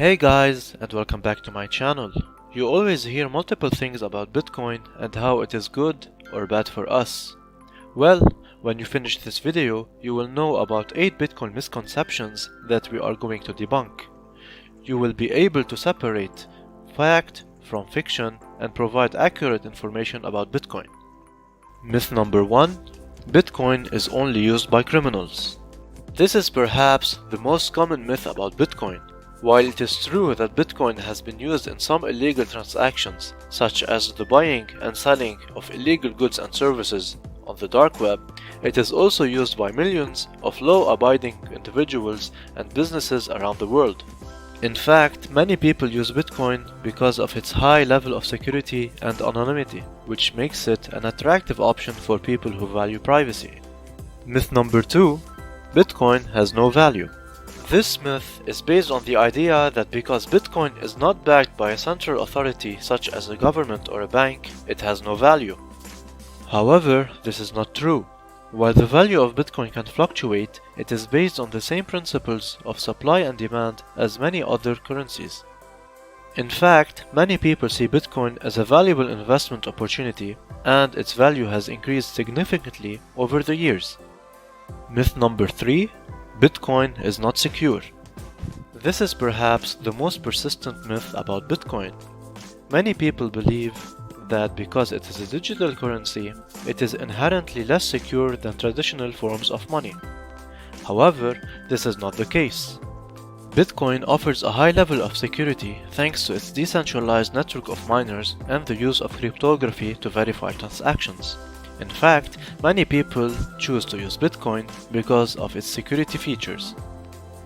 Hey guys, and welcome back to my channel. You always hear multiple things about Bitcoin and how it is good or bad for us. Well, when you finish this video, you will know about 8 Bitcoin misconceptions that we are going to debunk. You will be able to separate fact from fiction and provide accurate information about Bitcoin. Myth number 1. Bitcoin is only used by criminals. This is perhaps the most common myth about Bitcoin. While it is true that Bitcoin has been used in some illegal transactions, such as the buying and selling of illegal goods and services on the dark web, it is also used by millions of law-abiding individuals and businesses around the world. In fact, many people use Bitcoin because of its high level of security and anonymity, which makes it an attractive option for people who value privacy. Myth number 2. Bitcoin has no value. This myth is based on the idea that because Bitcoin is not backed by a central authority such as a government or a bank, it has no value. However, this is not true. While the value of Bitcoin can fluctuate, it is based on the same principles of supply and demand as many other currencies. In fact, many people see Bitcoin as a valuable investment opportunity, and its value has increased significantly over the years. Myth number 3. Bitcoin is not secure. This is perhaps the most persistent myth about Bitcoin. Many people believe that because it is a digital currency, it is inherently less secure than traditional forms of money. However, this is not the case. Bitcoin offers a high level of security thanks to its decentralized network of miners and the use of cryptography to verify transactions. In fact, many people choose to use Bitcoin because of its security features.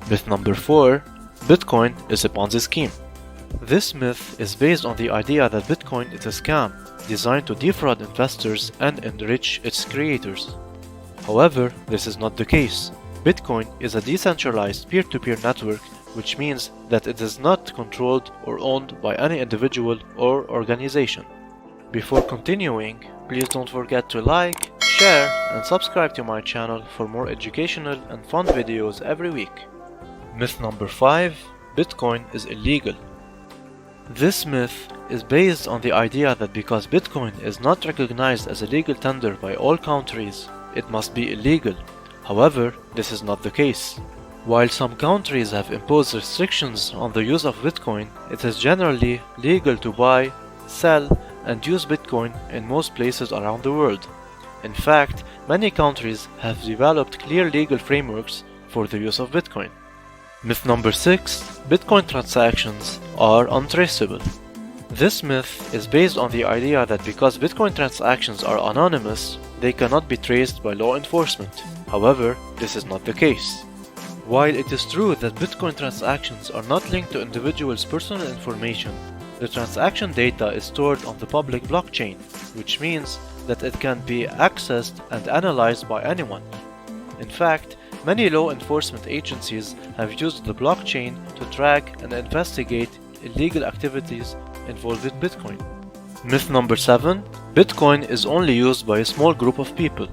Myth number 4. Bitcoin is a Ponzi scheme. This myth is based on the idea that Bitcoin is a scam designed to defraud investors and enrich its creators. However, this is not the case. Bitcoin is a decentralized peer-to-peer network, which means that it is not controlled or owned by any individual or organization. Before continuing, please don't forget to like, share, and subscribe to my channel for more educational and fun videos every week. Myth number 5. Bitcoin is illegal. This myth is based on the idea that because Bitcoin is not recognized as a legal tender by all countries, it must be illegal. However, this is not the case. While some countries have imposed restrictions on the use of Bitcoin, it is generally legal to buy, sell, and use Bitcoin in most places around the world. In fact, many countries have developed clear legal frameworks for the use of Bitcoin. Myth number 6. Bitcoin transactions are untraceable. This myth is based on the idea that because Bitcoin transactions are anonymous, they cannot be traced by law enforcement. However, this is not the case. While it is true that Bitcoin transactions are not linked to individuals' personal information, the transaction data is stored on the public blockchain, which means that it can be accessed and analyzed by anyone. In fact, many law enforcement agencies have used the blockchain to track and investigate illegal activities involved with Bitcoin. Myth number 7. Bitcoin is only used by a small group of people.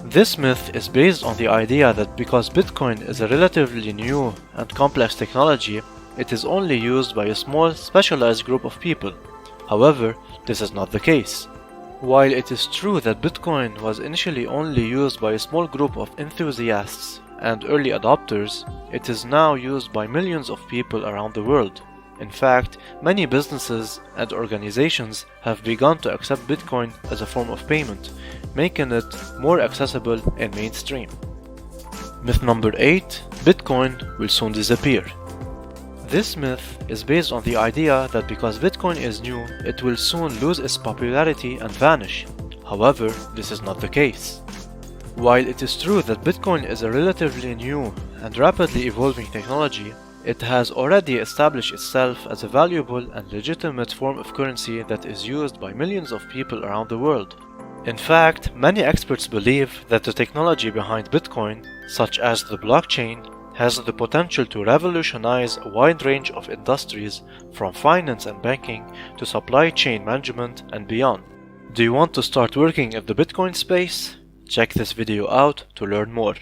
This myth is based on the idea that because Bitcoin is a relatively new and complex technology, it is only used by a small, specialized group of people. However, this is not the case. While it is true that Bitcoin was initially only used by a small group of enthusiasts and early adopters, it is now used by millions of people around the world. In fact, many businesses and organizations have begun to accept Bitcoin as a form of payment, making it more accessible and mainstream. Myth number 8. Bitcoin will soon disappear. This myth is based on the idea that because Bitcoin is new, it will soon lose its popularity and vanish. However, this is not the case. While it is true that Bitcoin is a relatively new and rapidly evolving technology, it has already established itself as a valuable and legitimate form of currency that is used by millions of people around the world. In fact, many experts believe that the technology behind Bitcoin, such as the blockchain, has the potential to revolutionize a wide range of industries from finance and banking to supply chain management and beyond. Do you want to start working in the Bitcoin space? Check this video out to learn more.